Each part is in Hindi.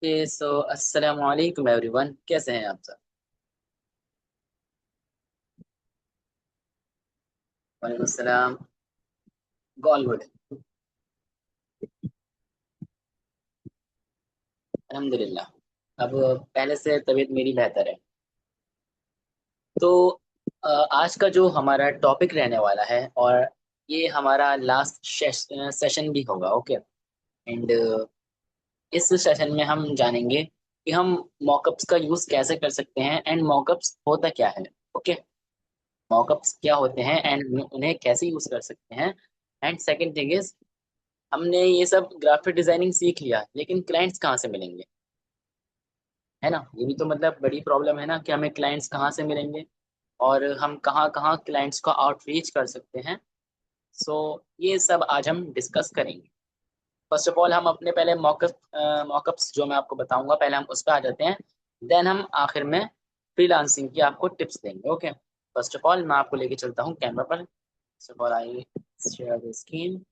सो अस्सलाम वालेकुम एवरीवन, कैसे हैं आप सब। वालेकुम अस्सलाम। All good. अल्हम्दुलिल्लाह। अब पहले से तबीयत मेरी बेहतर है। तो आज का जो हमारा टॉपिक रहने वाला है, और ये हमारा लास्ट सेशन भी होगा, ओके। एंड इस सेशन में हम जानेंगे कि हम मॉकअप्स का यूज कैसे कर सकते हैं, एंड मॉकअप्स होता क्या है। ओके। मॉकअप्स क्या होते हैं एंड उन्हें कैसे यूज कर सकते हैं। एंड सेकंड थिंग इज, हमने ये सब ग्राफिक डिजाइनिंग सीख लिया, लेकिन क्लाइंट्स कहाँ से मिलेंगे, है ना। ये भी तो मतलब बड़ी प्रॉब्लम है ना, कि हमें क्लाइंट्स कहाँ से मिलेंगे और हम कहाँ कहाँ क्लाइंट्स को आउटरीच कर सकते हैं। सो ये सब आज हम डिस्कस करेंगे। फर्स्ट ऑफ ऑल हम अपने पहले मॉकअप्स जो मैं आपको बताऊंगा, पहले हम उस पर आ जाते हैं। देन हम आखिर में फ्रीलांसिंग की आपको टिप्स देंगे, ओके। फर्स्ट ऑफ ऑल मैं आपको लेके चलता हूँ कैमरा पर। First of all I share the screen.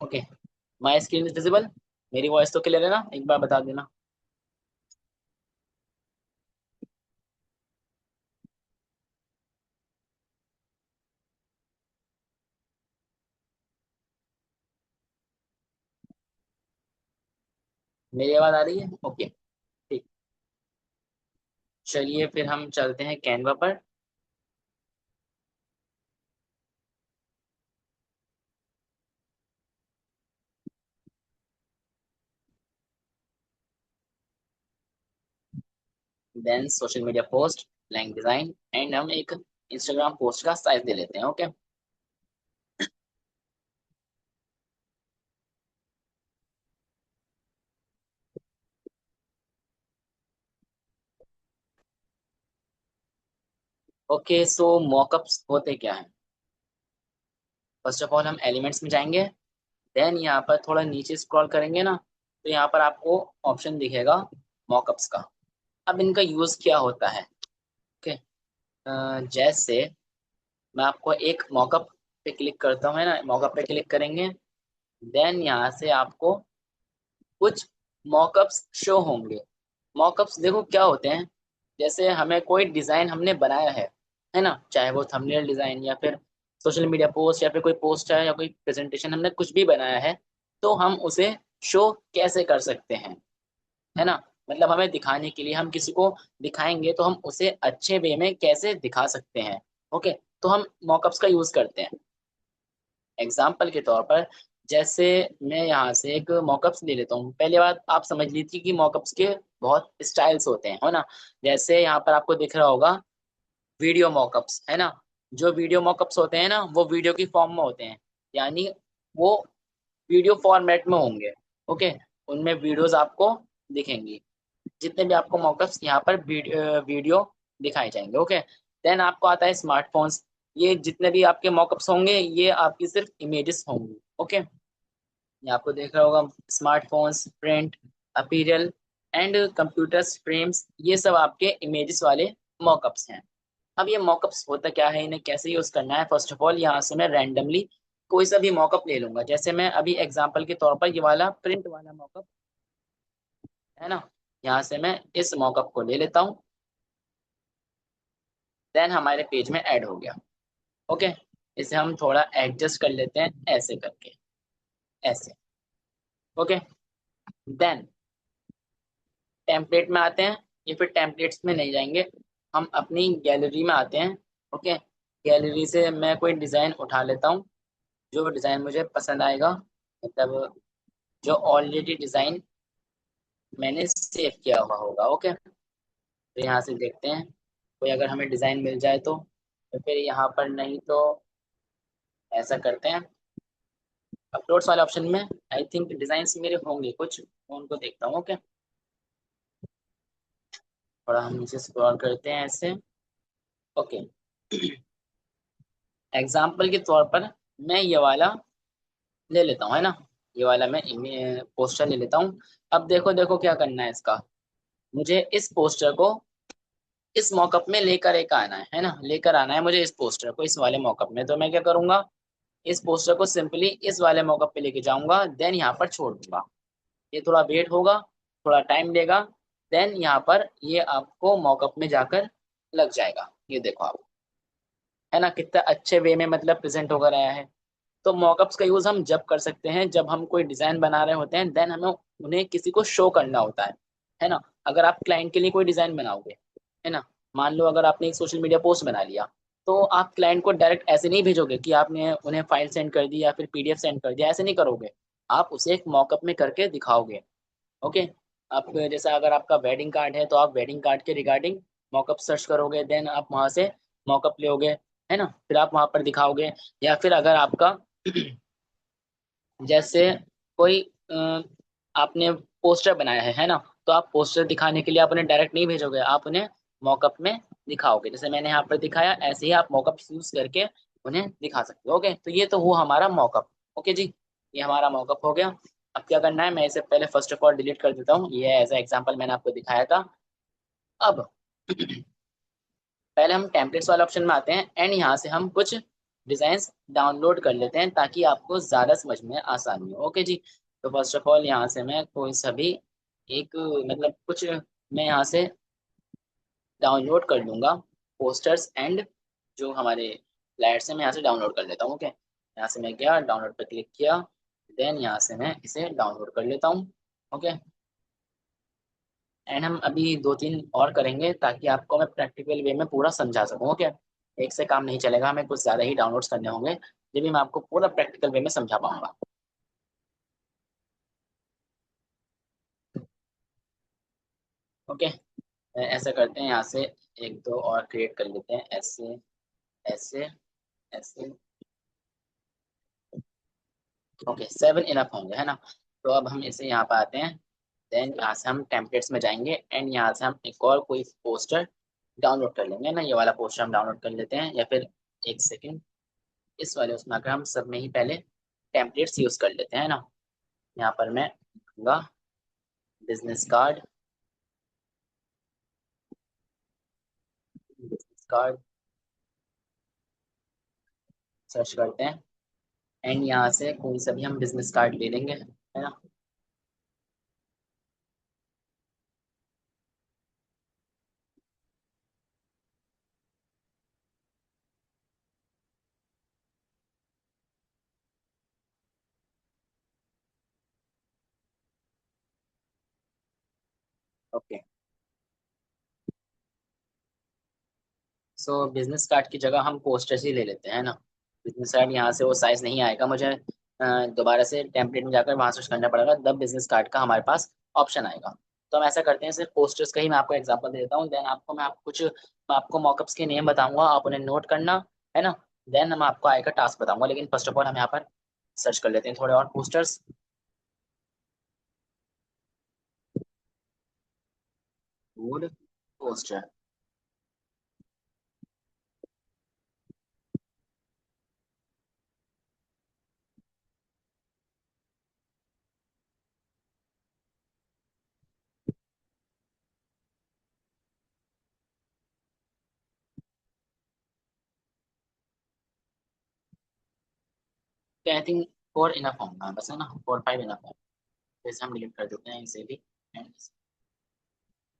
Okay. My screen is visible. मेरी वॉइस तो क्लियर है ना, एक बार बता देना। मेरी आवाज आ रही है, ओके। ठीक। चलिए फिर हम चलते हैं कैनवा पर। Then social media post, blank design, and हम एक इंस्टाग्राम पोस्ट का साइज दे लेते हैं, ओके। ओके, सो मॉकअप्स होते क्या हैं। फर्स्ट ऑफ ऑल हम एलिमेंट्स में जाएंगे। देन यहाँ पर थोड़ा नीचे स्क्रॉल करेंगे ना, तो यहाँ पर आपको ऑप्शन दिखेगा मॉकअप्स का। अब इनका यूज क्या होता है, ओके। जैसे मैं आपको एक मॉकअप पे क्लिक करता हूँ, है ना। मॉकअप पे क्लिक करेंगे। देन यहाँ से आपको कुछ मॉकअप्स शो होंगे। मॉकअप्स देखो क्या होते हैं। जैसे हमें कोई डिजाइन हमने बनाया है ना, चाहे वो थंबनेल डिजाइन या फिर सोशल मीडिया पोस्ट या फिर कोई पोस्ट है या कोई प्रेजेंटेशन, हमने कुछ भी बनाया है, तो हम उसे शो कैसे कर सकते हैं, है ना। मतलब हमें दिखाने के लिए, हम किसी को दिखाएंगे तो हम उसे अच्छे वे में कैसे दिखा सकते हैं, ओके। तो हम मॉकअप्स का यूज करते हैं। एग्जाम्पल के तौर पर, जैसे मैं यहाँ से एक मॉकअप्स ले लेता हूँ। पहले बात आप समझ लीजिए कि मॉकअप्स के बहुत स्टाइल्स होते हैं, है ना। जैसे यहाँ पर आपको दिख रहा होगा वीडियो मॉकअप्स, है ना। जो वीडियो मॉकअप्स होते हैं ना, वो वीडियो की फॉर्म में होते हैं, यानी वो वीडियो फॉर्मेट में होंगे, ओके। उनमें वीडियोस आपको दिखेंगी। जितने भी आपको मॉकअप्स यहाँ पर वीडियो दिखाए जाएंगे, ओके। देन आपको आता है स्मार्टफोन्स। ये जितने भी आपके मॉकअप्स होंगे, ये आपकी सिर्फ इमेजेस होंगी, ओके। ये आपको देख रहा होगा smartphones, print, apparel, and computers, frames, ये सब आपके इमेजेस वाले मॉकअप्स हैं। अब ये मॉकअप्स होता क्या है, इन्हें कैसे यूज करना है। फर्स्ट ऑफ ऑल यहाँ से मैं रैंडमली कोई सा भी मॉकअप ले लूंगा। जैसे मैं अभी एग्जांपल के तौर पर ये वाला प्रिंट वाला मॉकअप, है ना, यहाँ से मैं इस मॉकअप को ले लेता हूँ। देन हमारे पेज में ऐड हो गया, ओके। इसे हम थोड़ा एडजस्ट कर लेते हैं, ऐसे करके, ऐसे, ओके। देन टेम्पलेट में आते हैं, या फिर टेम्पलेट्स में नहीं जाएंगे, हम अपनी गैलरी में आते हैं, ओके। गैलरी से मैं कोई डिज़ाइन उठा लेता हूँ, जो डिज़ाइन मुझे पसंद आएगा, मतलब जो ऑलरेडी डिज़ाइन मैंने सेव किया हुआ होगा, ओके। तो यहाँ से देखते हैं कोई अगर हमें डिज़ाइन मिल जाए तो फिर यहाँ पर, नहीं तो ऐसा करते हैं, अपलोड्स वाले ऑप्शन में आई थिंक डिज़ाइंस मेरे होंगे कुछ, मैं उनको देखता हूँ, ओके। थोड़ा हम नीचे स्क्रॉल करते हैं ऐसे, ओके। एग्जाम्पल के तौर पर मैं ये वाला ले लेता हूँ, है ना। ये वाला मैं पोस्टर ले लेता हूँ। अब देखो देखो क्या करना है इसका। मुझे इस पोस्टर को इस मॉकअप में लेकर एक आना है ना, लेकर आना है मुझे इस पोस्टर को इस वाले मॉकअप में। तो मैं क्या करूंगा, इस पोस्टर को सिंपली इस वाले मॉकअप पे लेके जाऊंगा, देन यहाँ पर छोड़ दूंगा। ये थोड़ा वेट होगा, थोड़ा टाइम लेगा, देन यहाँ पर ये आपको मॉकअप में जाकर लग जाएगा। ये देखो आप, है ना कितना अच्छे वे में मतलब प्रेजेंट होकर आया है। तो मॉकअप्स का यूज हम जब कर सकते हैं जब हम कोई डिजाइन बना रहे होते हैं, देन हमें उन्हें किसी को शो करना होता है ना। अगर आप क्लाइंट के लिए कोई डिजाइन बनाओगे, है ना, मान लो अगर आपने एक सोशल मीडिया पोस्ट बना लिया, तो आप क्लाइंट को डायरेक्ट ऐसे नहीं भेजोगे कि आपने उन्हें फाइल सेंड कर दी या फिर पीडीएफ सेंड कर दिया, ऐसे नहीं करोगे। आप उसे एक मॉकअप में करके दिखाओगे। ओके। आप जैसा अगर आपका वेडिंग कार्ड है तो आप वेडिंग कार्ड के रिगार्डिंग मॉकअप सर्च करोगे, देन आप वहां से मॉकअप लोगे, है ना, फिर आप वहां पर दिखाओगे। या फिर अगर आपका जैसे कोई आपने पोस्टर बनाया है ना, तो आप पोस्टर दिखाने के लिए आप उन्हें डायरेक्ट नहीं भेजोगे, आप उन्हें मॉकअप में दिखाओगे। जैसे मैंने यहाँ पर दिखाया, ऐसे ही आप मॉकअप यूज करके उन्हें दिखा सकते हो। ओके, तो ये तो हुआ हमारा मॉकअप। ओके जी, ये हमारा मॉकअप हो गया। अब क्या करना है, मैं इसे पहले फर्स्ट ऑफ ऑल डिलीट कर देता हूँ, ये एज ए एग्जाम्पल मैंने आपको दिखाया था। अब पहले हम टेम्पलेट्स वाले ऑप्शन में आते हैं एंड यहाँ से हम कुछ डिजाइन डाउनलोड कर लेते हैं ताकि आपको ज्यादा समझ में आसानी हो। ओके जी, तो फर्स्ट ऑफ ऑल यहाँ से मैं कोई सभी एक मतलब कुछ मैं यहाँ से डाउनलोड कर लूंगा पोस्टर्स एंड जो हमारे फ्लैट्स हैं, मैं यहाँ से डाउनलोड कर लेता हूँ। ओके, यहाँ से मैं गया डाउनलोड पर क्लिक किया, देन यहाँ से मैं इसे डाउनलोड कर लेता हूँ। ओके, एंड हम अभी दो तीन और करेंगे ताकि आपको मैं प्रैक्टिकल वे में पूरा समझा सकूँ। ओके, एक से काम नहीं चलेगा, हमें कुछ ज़्यादा ही डाउनलोड्स करने होंगे जब भी मैं आपको पूरा प्रैक्टिकल वे में समझा पाऊंगा। ओके, ऐसा करते हैं, यहाँ से एक दो और क्रिएट कर लेते हैं, ऐसे ऐसे ऐसे। ओके, 7 इनफ होंगे, है ना। तो अब हम इसे यहाँ पर आते हैं, देन यहाँ से हम टेम्पलेट्स में जाएंगे एंड यहाँ से हम एक और कोई पोस्टर डाउनलोड कर लेंगे ना। ये वाला पोस्टर हम डाउनलोड कर लेते हैं, या फिर एक सेकेंड, इस वाले उसमें आकर हम सब में ही पहले टेम्पलेट्स यूज कर लेते हैं ना। यहाँ पर मैं लिखूंगा business card, business card search करते हैं एंड यहाँ से कोई सा भी हम बिजनेस कार्ड ले लेंगे, है ना। ओके, सो बिजनेस कार्ड की जगह हम पोस्टर्स ही ले लेते हैं ना। बिजनेस कार्ड यहाँ से वो साइज नहीं आएगा, मुझे दोबारा से टेम्पलेट में जाकर वहां सर्च करना पड़ेगा, तब बिजनेस कार्ड का हमारे पास ऑप्शन आएगा। तो हम ऐसा करते हैं, सिर्फ पोस्टर्स का ही मैं आपको एग्जांपल दे देता हूँ, देन आपको मैं आप कुछ मैं आपको मॉकअप्स के नेम बताऊंगा, आप उन्हें नोट करना, है ना। देन मैं आपको आएगा टास्क बताऊंगा, लेकिन फर्स्ट ऑफ ऑल हम यहाँ पर सर्च कर लेते हैं थोड़े और posters. Food poster, I think 4 enough होगा बस, है ना, 4 5 इनफ है। तो इसे हम डिलीट कर देते हैं इसे भी।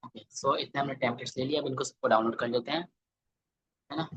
ओके, सो इतने हमने टेम्पलेट्स ले लिया, अब इनको सबको डाउनलोड कर लेते हैं, है ना।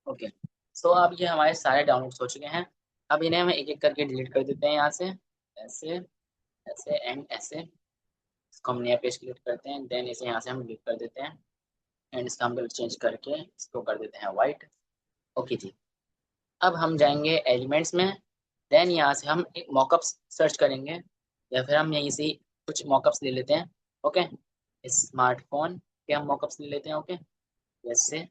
ओके, सो अब ये हमारे सारे डाउनलोड्स हो चुके हैं। अब इन्हें हम एक एक करके डिलीट कर देते हैं यहाँ से, ऐसे ऐसे एंड ऐसे। इसको हम नया पेज क्रिएट करते हैं, देन इसे यहाँ से हम डिलीट कर देते हैं एंड इसका हम कलर चेंज करके इसको कर देते हैं वाइट। ओके जी, अब हम जाएंगे एलिमेंट्स में, देन यहाँ से हम एक मॉकअप्स सर्च करेंगे, या फिर हम यहीं से ही कुछ मॉकअप्स ले लेते हैं। ओके, स्मार्टफोन के हम मॉकअप्स ले लेते हैं। ओके, जैसे,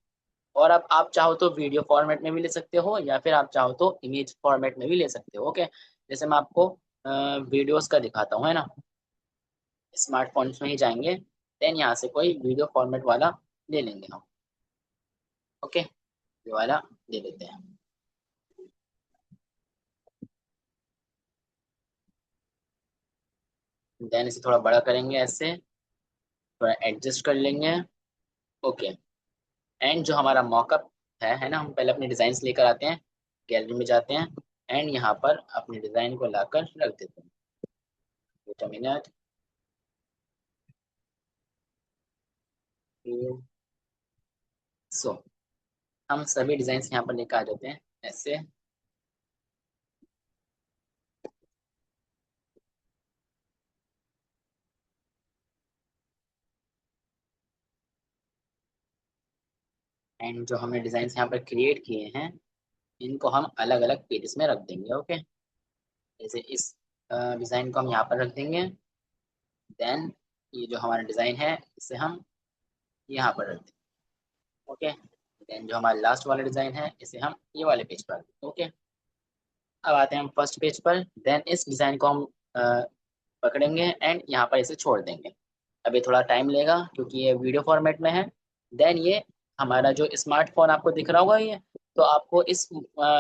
और अब आप चाहो तो वीडियो फॉर्मेट में भी ले सकते हो या फिर आप चाहो तो इमेज फॉर्मेट में भी ले सकते हो। ओके, जैसे मैं आपको वीडियोस का दिखाता हूँ, है ना। स्मार्टफोन्स में ही जाएंगे, देन यहाँ से कोई वीडियो फॉर्मेट वाला ले लेंगे हम। ओके, ये वाला ले लेते हैं। देन इसे थोड़ा बड़ा करेंगे ऐसे, थोड़ा एडजस्ट कर लेंगे। ओके, एंड जो हमारा मॉकअप है ना, हम पहले अपने डिजाइन लेकर आते हैं, गैलरी में जाते हैं एंड यहाँ पर अपने डिजाइन को लाकर रख देते हैं। Wait a minute. सो हम सभी डिजाइन यहाँ पर लेकर आ जाते हैं ऐसे। एंड जो हमने डिजाइन यहाँ पर क्रिएट किए हैं, इनको हम अलग अलग पेजेस में रख देंगे। ओके, जैसे इस डिजाइन को हम यहाँ पर रख देंगे। देन ये जो हमारा डिजाइन है इसे हम यहाँ पर रख देंगे। ओके, देन जो हमारा लास्ट वाला डिजाइन है इसे हम ये वाले पेज पर रख देंगे। ओके, अब आते हैं हम फर्स्ट पेज पर। देन इस डिजाइन को हम पकड़ेंगे एंड यहाँ पर इसे छोड़ देंगे। अभी थोड़ा टाइम लेगा क्योंकि ये वीडियो फॉर्मेट में है। देन ये हमारा जो स्मार्टफोन आपको दिख रहा होगा ये, तो आपको इस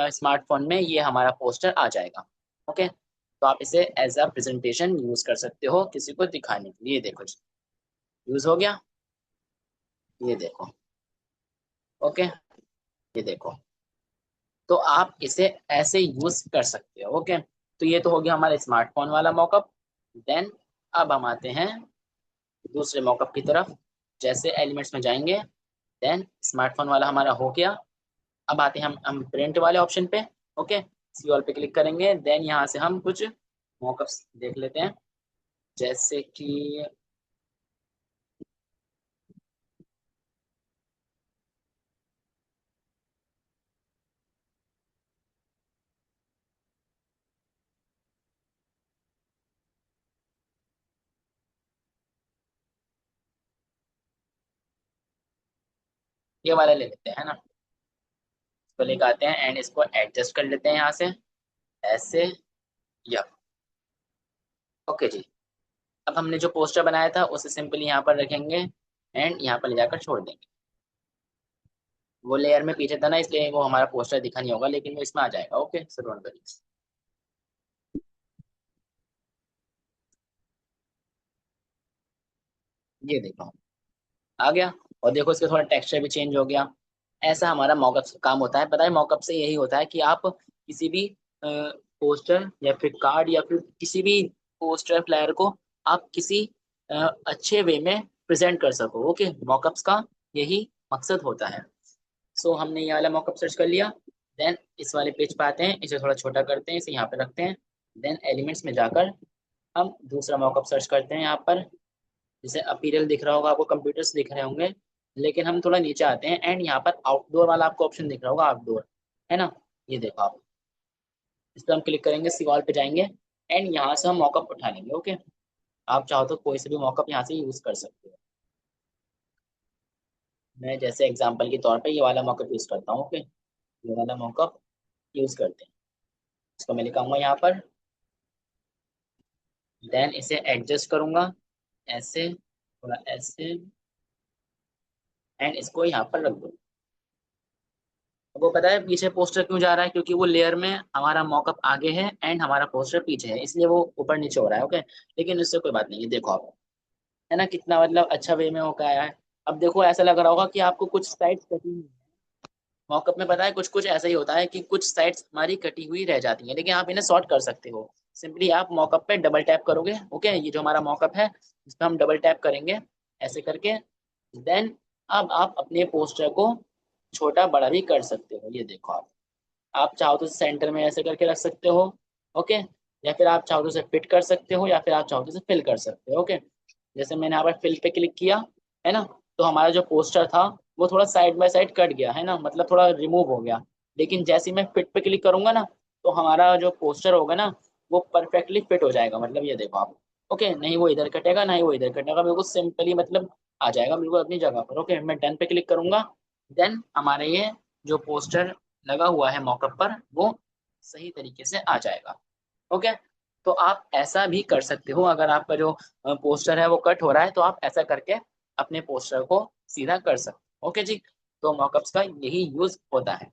स्मार्टफोन में ये हमारा पोस्टर आ जाएगा। ओके, तो आप इसे एज अ प्रेजेंटेशन यूज कर सकते हो किसी को दिखाने के लिए। देखो जी, यूज हो गया, ये देखो। ओके, ये देखो, तो आप इसे ऐसे यूज कर सकते हो। ओके, तो ये तो हो गया हमारे स्मार्टफोन वाला मॉकअप। देन अब हम आते हैं दूसरे मॉकअप की तरफ। जैसे एलिमेंट्स में जाएंगे, देन स्मार्टफोन वाला हमारा हो गया। अब आते हैं हम प्रिंट वाले ऑप्शन पे। ओके, सी ऑल पे क्लिक करेंगे। देन यहाँ से हम कुछ मॉकअप्स देख लेते हैं, जैसे कि ये वाला ले लेते हैं ना। इसको लेकर आते हैं एंड इसको एडजस्ट कर लेते हैं यहाँ से ऐसे। या ओके जी, अब हमने जो पोस्टर बनाया था उसे सिंपली यहाँ पर रखेंगे एंड यहाँ पर ले जाकर छोड़ देंगे। वो लेयर में पीछे था ना, इसलिए वो हमारा पोस्टर दिखा नहीं होगा, लेकिन वो इसमें आ जाएगा। Okay, so don't worry. ये देखो, आ गया। और देखो इसका थोड़ा टेक्सचर भी चेंज हो गया। ऐसा हमारा मॉकअप से काम होता है। पता है मॉकअप से यही होता है कि आप किसी भी पोस्टर या फिर कार्ड या फिर किसी भी पोस्टर फ्लायर को आप किसी अच्छे वे में प्रेजेंट कर सको। ओके, मॉकअप्स का यही मकसद होता है। सो हमने ये वाला मॉकअप सर्च कर लिया। देन इस वाले पेज पे आते हैं, इसे थोड़ा छोटा करते हैं, इसे यहाँ पे रखते हैं। देन एलिमेंट्स में जाकर हम दूसरा मॉकअप सर्च करते हैं यहाँ पर। जैसे अपीरियल दिख रहा होगा आपको, कंप्यूटर्स दिख रहे होंगे, लेकिन हम थोड़ा नीचे आते हैं एंड यहाँ पर आउटडोर वाला आपको ऑप्शन दिख रहा होगा, आउटडोर, है ना। ये देखो आप, इस पर हम क्लिक करेंगे, सीवॉल पे जाएंगे एंड यहाँ से हम मॉकअप उठा लेंगे। ओके, आप चाहो तो कोई से भी मॉकअप यहाँ से यूज कर सकते हो। मैं जैसे एग्जांपल के तौर पे ये वाला मॉकअप यूज करता हूँ। ओके, ये वाला मॉकअप यूज करते हैं। इसको मैं लिखाऊंगा यहाँ पर। देन इसे एडजस्ट करूंगा ऐसे, थोड़ा ऐसे, एंड इसको यहाँ पर रख दूंगा। वो पता है पीछे पोस्टर क्यों जा रहा है, क्योंकि वो लेयर में हमारा मॉकअप आगे है एंड हमारा पोस्टर पीछे है, इसलिए वो ऊपर नीचे हो रहा है। ओके, लेकिन इससे कोई बात नहीं है। देखो आप, है ना, कितना मतलब अच्छा वे में होकर आया है। अब देखो ऐसा लग रहा होगा कि आपको कुछ साइड्स कटी हुई है। मॉकअप में पता है कुछ कुछ ऐसा ही होता है कि कुछ साइड्स हमारी कटी हुई रह जाती है, लेकिन आप इन्हें सॉर्ट कर सकते हो। सिंपली आप मॉकअप पे डबल टैप करोगे। ओके, ये जो हमारा मॉकअप है इस पर हम डबल टैप करेंगे ऐसे करके। देन अब आप अपने पोस्टर को छोटा बड़ा भी कर सकते हो। ये देखो आप चाहो तो सेंटर में ऐसे करके रख सकते हो। ओके, या फिर आप चाहो तो उसे फिट कर सकते हो, या फिर आप चाहो तो उसे फिल कर सकते हो। ओके, जैसे मैंने यहाँ पर फिल पे क्लिक किया, है ना, तो हमारा जो पोस्टर था वो थोड़ा साइड बाय साइड कट गया, है ना, मतलब थोड़ा रिमूव हो गया। लेकिन जैसे ही मैं फिट पे क्लिक करूंगा ना, तो हमारा जो पोस्टर होगा ना वो परफेक्टली फिट हो जाएगा। मतलब ये देखो आप। ओके, नहीं वो इधर कटेगा ना ही वो इधर कटेगा, बिल्कुल सिंपली मतलब आ जाएगा बिल्कुल अपनी जगह पर। ओके, मैं डन पे क्लिक करूंगा। देन हमारे ये जो पोस्टर लगा हुआ है मॉकअप पर वो सही तरीके से आ जाएगा। ओके, तो आप ऐसा भी कर सकते हो, अगर आपका जो पोस्टर है वो कट हो रहा है तो आप ऐसा करके अपने पोस्टर को सीधा कर सकते हो। ओके जी, तो मॉकअप्स का यही यूज होता है।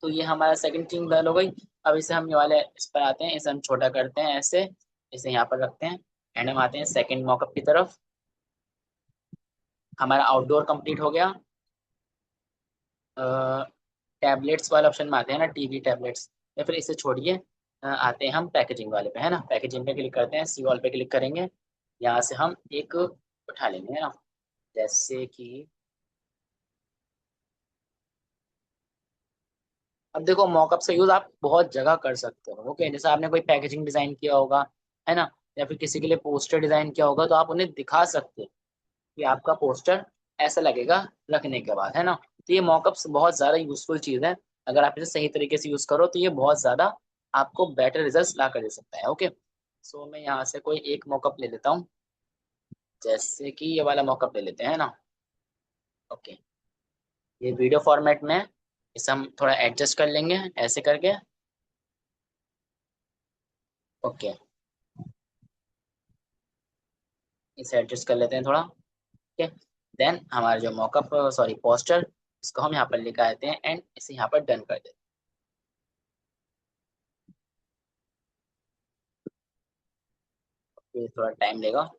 तो ये हमारा सेकंड थिंग डन हो गई। अब इसे हम ये वाले इस पर आते हैं, इसे हम छोटा करते हैं ऐसे, इसे यहाँ पर रखते हैं एंड हम आते हैं सेकंड मॉकअप की तरफ। हमारा आउटडोर कंप्लीट हो गया। टैबलेट्स वाले ऑप्शन में आते हैं ना, टीवी टैबलेट्स, या फिर इसे छोड़िए, आते हैं हम पैकेजिंग वाले पे, है ना। पैकेजिंग पे क्लिक करते हैं, सी ऑल पे क्लिक करेंगे, यहाँ से हम एक उठा लेंगे, है ना। जैसे कि अब देखो मॉकअप का यूज आप बहुत जगह कर सकते हो। ओके, जैसे आपने कोई पैकेजिंग डिजाइन किया होगा, है ना, या फिर किसी के लिए पोस्टर डिजाइन किया होगा, तो आप उन्हें दिखा सकते हो कि आपका पोस्टर ऐसा लगेगा रखने के बाद, है ना। तो ये मॉकअप्स बहुत ज्यादा यूजफुल चीज है। अगर आप इसे सही तरीके से यूज करो तो ये बहुत ज्यादा आपको बेटर रिजल्ट ला कर दे सकता है। ओके, सो मैं यहाँ से कोई एक मॉकअप ले लेता हूँ, जैसे कि ये वाला मॉकअप ले लेते हैं ना। ओके, ये वीडियो फॉर्मेट में है, इसे हम थोड़ा एडजस्ट कर लेंगे ऐसे करके। ओके, इसे एडजस्ट कर लेते हैं थोड़ा। ओके, देन हमारा जो मॉकअप सॉरी पोस्टर, इसको हम यहाँ पर लेकर आते हैं एंड इसे यहाँ पर डन कर देते हैं। ये थोड़ा टाइम लेगा।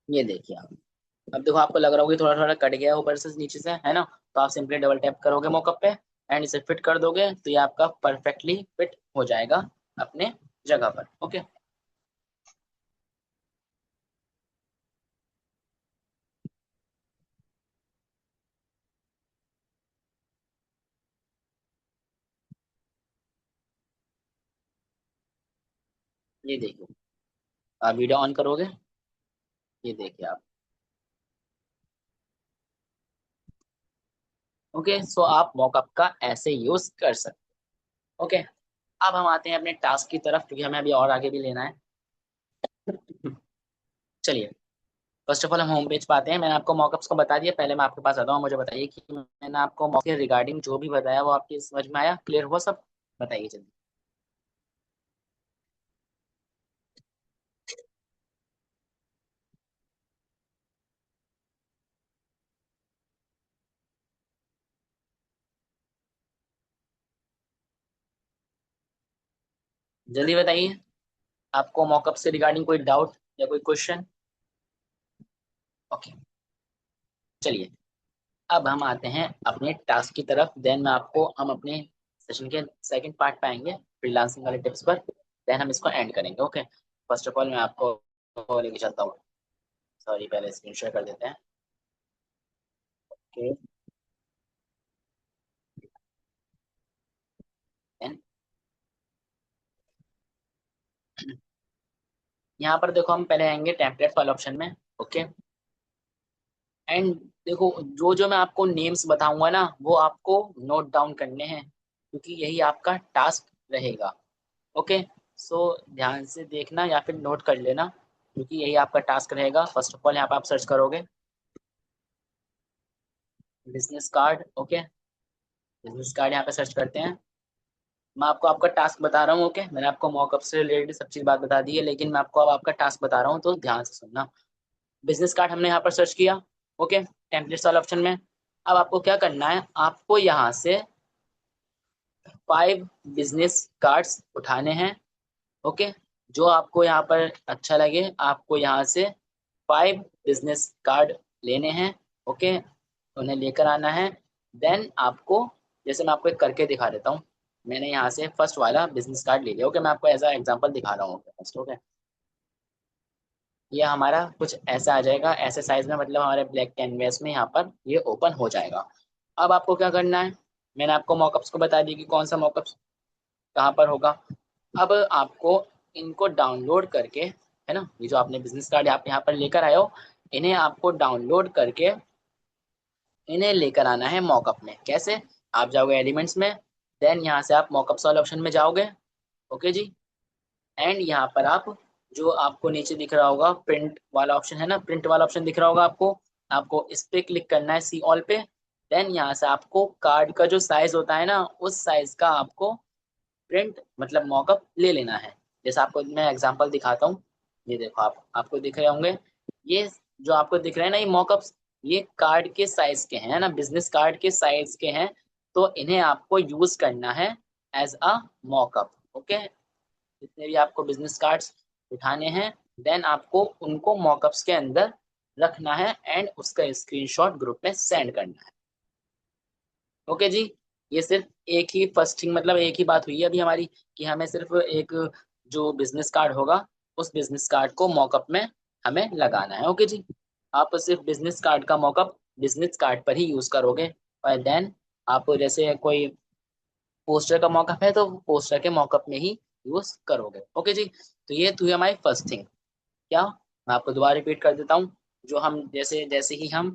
ये देखिए आप, अब देखो आपको लग रहा होगा कि थोड़ा थोड़ा कट गया ऊपर से नीचे से, है ना। तो आप सिंपली डबल टैप करोगे मॉकअप पे एंड इसे फिट कर दोगे तो ये आपका परफेक्टली फिट हो जाएगा अपने जगह पर। ओके, ये देखिए, आप वीडियो ऑन करोगे, ये देखिए आप। ओके, सो आप मॉकअप का ऐसे यूज कर सकते। ओके, अब हम आते हैं अपने टास्क की तरफ, क्योंकि हमें अभी और आगे भी लेना है। चलिए, फर्स्ट ऑफ ऑल हम होम पेज पाते हैं। मैंने आपको मॉकअप्स को बता दिया, पहले मैं आपके पास आता हूँ, मुझे बताइए कि मैंने आपको मॉकअप के रिगार्डिंग जो भी बताया वो आपकी समझ में आया, क्लियर हुआ सब? बताइए जल्दी। जल्दी बताइए, आपको मॉकअप से रिगार्डिंग कोई डाउट या कोई क्वेश्चन? ओके, चलिए, अब हम आते हैं अपने टास्क की तरफ। देन मैं आपको हम अपने सेशन के सेकंड पार्ट पाएंगे फ्रीलांसिंग वाले टिप्स पर। देन हम इसको एंड करेंगे। ओके, फर्स्ट ऑफ ऑल मैं आपको लेके चलता हूँ। सॉरी, पहले स्क्रीन शेयर कर देते हैं। ओके, देन यहाँ पर देखो हम पहले आएंगे टेम्पलेट वाले ऑप्शन में। ओके, एंड देखो जो जो मैं आपको नेम्स बताऊंगा ना वो आपको नोट डाउन करने हैं, क्योंकि यही आपका टास्क रहेगा। ओके, सो ध्यान से देखना या फिर नोट कर लेना, क्योंकि यही आपका टास्क रहेगा। फर्स्ट ऑफ ऑल यहाँ पे आप सर्च करोगे business card. Okay, business card यहाँ पे सर्च करते हैं। मैं आपको आपका टास्क बता रहा हूँ। ओके, मैंने आपको मॉकअप से रिलेटेड सब चीज बात बता दी है, लेकिन मैं आपको अब आपका टास्क बता रहा हूँ तो ध्यान से सुनना। बिजनेस कार्ड हमने यहाँ पर सर्च किया। ओके, टेम्पलेट्स वाला ऑप्शन में अब आपको क्या करना है, आपको यहाँ से 5 बिजनेस कार्ड्स उठाने हैं। ओके, जो आपको यहाँ पर अच्छा लगे आपको यहाँ से 5 बिजनेस कार्ड लेने हैं। ओके, उन्हें लेकर आना है। देन आपको, जैसे मैं आपको एक करके दिखा देता हूँ। मैंने यहाँ से फर्स्ट वाला बिजनेस कार्ड ले लिया। ओके, मैं आपको एज अ एग्जांपल दिखा रहा हूँ फर्स्ट। ओके, ये हमारा कुछ ऐसा आ जाएगा, ऐसे साइज में, मतलब हमारे ब्लैक कैनवेस में यहाँ पर ये ओपन हो जाएगा। अब आपको क्या करना है, मैंने आपको मॉकअप्स को बता दिया कि कौन सा मॉकअप्स कहाँ पर होगा। अब आपको इनको डाउनलोड करके है ना, ये जो आपने बिजनेस कार्ड आप यहाँ पर लेकर आए हो, इन्हें आपको डाउनलोड करके इन्हें लेकर आना है मॉकअप में। कैसे? आप जाओगे एलिमेंट्स में, देन यहाँ से आप मॉकअप्स वाले ऑप्शन में जाओगे। ओके जी। एंड यहाँ पर आप जो आपको नीचे दिख रहा होगा प्रिंट वाला ऑप्शन है ना, प्रिंट वाला ऑप्शन दिख रहा होगा आपको, आपको इस पे क्लिक करना है, सी ऑल पे। देन यहाँ से आपको कार्ड का जो साइज होता है ना, उस साइज का आपको प्रिंट मतलब मॉकअप ले लेना है। जैसे आपको मैं एग्जांपल दिखाता हूँ, ये देखो आपको दिख रहे होंगे, ये जो आपको दिख रहे हैं ना ये मॉकअप्स, ये कार्ड के साइज के हैं ना, बिजनेस कार्ड के साइज के हैं। तो इन्हें आपको यूज करना है एज अ मॉकअप। ओके, जितने भी आपको बिजनेस कार्ड्स उठाने हैं, देन आपको उनको मॉकअप्स के अंदर रखना है एंड उसका स्क्रीनशॉट ग्रुप में सेंड करना है। ओके जी। ये सिर्फ एक ही फर्स्टिंग मतलब एक ही बात हुई है अभी हमारी, कि हमें सिर्फ एक जो बिजनेस कार्ड होगा उस बिजनेस कार्ड को मॉकअप में हमें लगाना है। ओके जी। आप सिर्फ बिजनेस कार्ड का मॉकअप बिजनेस कार्ड पर ही यूज करोगे, और देन आप जैसे कोई पोस्टर का मॉकअप है तो पोस्टर के मॉकअप में ही यूज करोगे। ओके जी। तो ये तो हुई हमारी फर्स्ट थिंग। क्या, मैं आपको दोबारा रिपीट कर देता हूँ। जो हम जैसे जैसे ही हम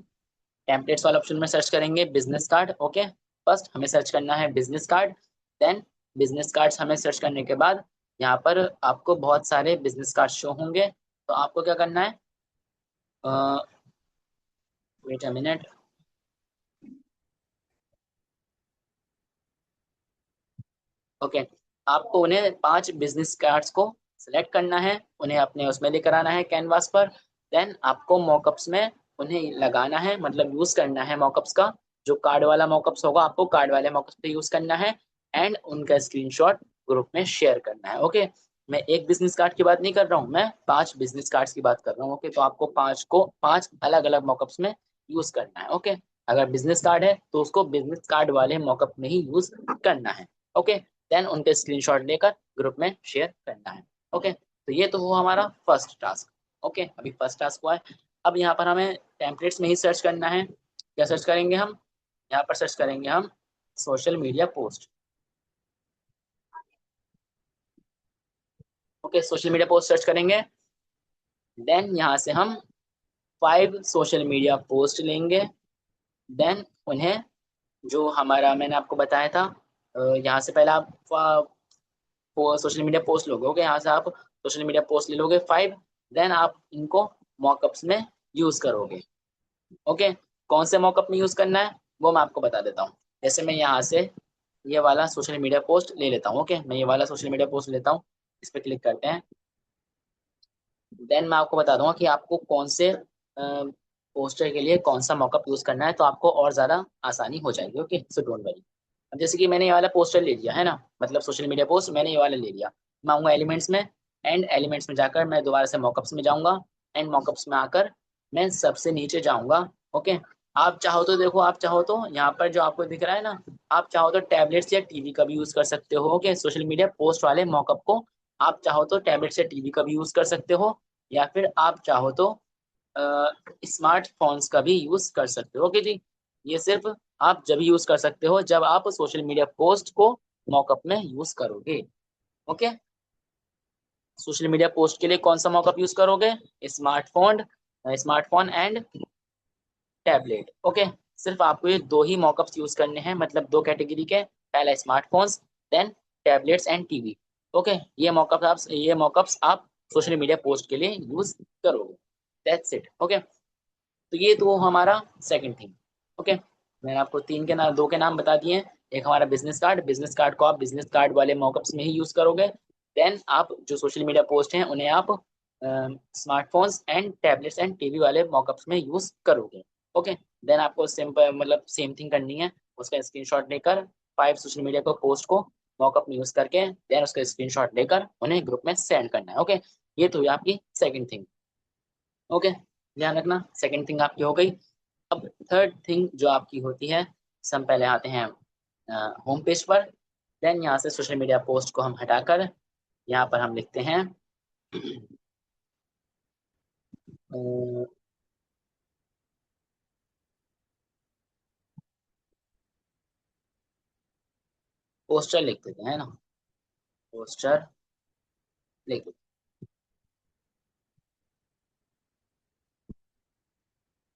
टेम्पलेट्स वाला ऑप्शन में सर्च करेंगे बिजनेस कार्ड। ओके, फर्स्ट हमें सर्च करना है business card. Then business cards हमें सर्च करने के बाद यहाँ पर आपको बहुत सारे बिजनेस कार्ड शो होंगे। तो आपको क्या करना है, वेट अ मिनट। ओके, आपको उन्हें 5 बिजनेस कार्ड्स को सिलेक्ट करना है, उन्हें अपने उसमें लेकर आना है कैनवास पर। देन आपको मॉकअप्स में उन्हें लगाना है, मतलब यूज करना है मॉकअप्स का। जो कार्ड वाला मॉकअप्स होगा आपको कार्ड वाले मॉकअप्स पे यूज करना है एंड उनका स्क्रीनशॉट ग्रुप में शेयर करना है। ओके, मैं एक बिजनेस कार्ड की बात नहीं कर रहा हूँ, मैं 5 बिजनेस कार्ड्स की बात कर रहा हूँ। ओके, तो आपको 5 अलग अलग मॉकअप्स में यूज करना है। ओके, अगर बिजनेस कार्ड है तो उसको बिजनेस कार्ड वाले मॉकअप में ही यूज करना है। ओके, देन उनके स्क्रीनशॉट लेकर ग्रुप में शेयर करना है। ओके, तो ये तो हुआ हमारा फर्स्ट टास्क। ओके, अभी फर्स्ट टास्क हुआ है। अब यहाँ पर हमें टेम्पलेट्स में ही सर्च करना है। क्या सर्च करेंगे हम? यहाँ पर सर्च करेंगे हम social media post. Okay, social media post search करेंगे। देन यहाँ से हम 5 सोशल मीडिया पोस्ट लेंगे। देन उन्हें जो हमारा मैंने आपको बताया था, यहाँ से पहले आप सोशल मीडिया पोस्ट लोगे। ओके, यहाँ से आप सोशल मीडिया पोस्ट ले लोगे 5। देन आप इनको मॉकअप्स में यूज करोगे। ओके, कौन से मॉकअप में यूज करना है वो मैं आपको बता देता हूँ। जैसे मैं यहाँ से ये वाला सोशल मीडिया पोस्ट ले लेता हूँ। ओके, मैं ये वाला सोशल मीडिया पोस्ट लेता हूँ, इस पर क्लिक करते हैं। देन मैं आपको बता दूंगा कि आपको कौन से पोस्टर के लिए कौन सा मॉकअप यूज करना है, तो आपको और ज्यादा आसानी हो जाएगी। Okay, so don't worry. अब जैसे कि मैंने ये वाला पोस्टर ले लिया है ना, मतलब सोशल मीडिया पोस्ट मैंने ये वाला ले लिया, मैं आऊंगा एलिमेंट्स में। एंड एलिमेंट्स में जाकर मैं दोबारा से मॉकअप्स में जाऊंगा। एंड मॉकअप्स में आकर मैं सबसे नीचे जाऊंगा। ओके, आप चाहो तो देखो, आप चाहो तो यहाँ पर जो आपको दिख रहा है ना, आप चाहो तो टैबलेट्स या टीवी का भी यूज कर सकते हो। ओके, सोशल मीडिया पोस्ट वाले मॉकअप को आप चाहो तो टैबलेट्स या टीवी का भी यूज कर सकते हो, या फिर आप चाहो तो स्मार्टफोन्स का भी यूज कर सकते हो। ओके जी, ये सिर्फ आप जब यूज कर सकते हो जब आप सोशल मीडिया पोस्ट को मॉकअप में यूज करोगे। ओके, सोशल मीडिया पोस्ट के लिए कौन सा मॉकअप यूज करोगे? Smartphone, smartphone and tablet. Okay, सिर्फ आपको ये दो ही मॉकअप्स यूज करने हैं, मतलब दो कैटेगरी के, पहला smartphones, then tablets and TV. Okay, ये मॉकअप्स आप सोशल मीडिया पोस्ट के लिए यूज करोगे। That's it. ओके, तो ये तो हमारा सेकंड थिंग। ओके, मैंने आपको तीन के नाम, दो के नाम बता दिए हैं। एक हमारा बिजनेस कार्ड, बिजनेस कार्ड को आप बिजनेस कार्ड वाले मॉकअप्स में ही यूज करोगे। देन आप जो सोशल मीडिया पोस्ट हैं उन्हें आप smartphones and tablets and TV वाले मॉकअप्स में यूज करोगे। ओके, देन आपको सिंपल मतलब सेम थिंग करनी है, उसका स्क्रीनशॉट लेकर 5 सोशल मीडिया को पोस्ट को मॉकअप में यूज करके देन उसका स्क्रीनशॉट लेकर उन्हें ग्रुप में सेंड करना है। ओके, ये तो हुई आपकी सेकंड थिंग। ओके, ध्यान रखना, सेकंड थिंग आपकी हो गई। अब थर्ड थिंग जो आपकी होती है, हम पहले आते हैं होम पेज पर। देन यहाँ से सोशल मीडिया पोस्ट को हम हटाकर यहाँ पर हम लिखते हैं पोस्टर लिख देते हैं ना, पोस्टर लिख देते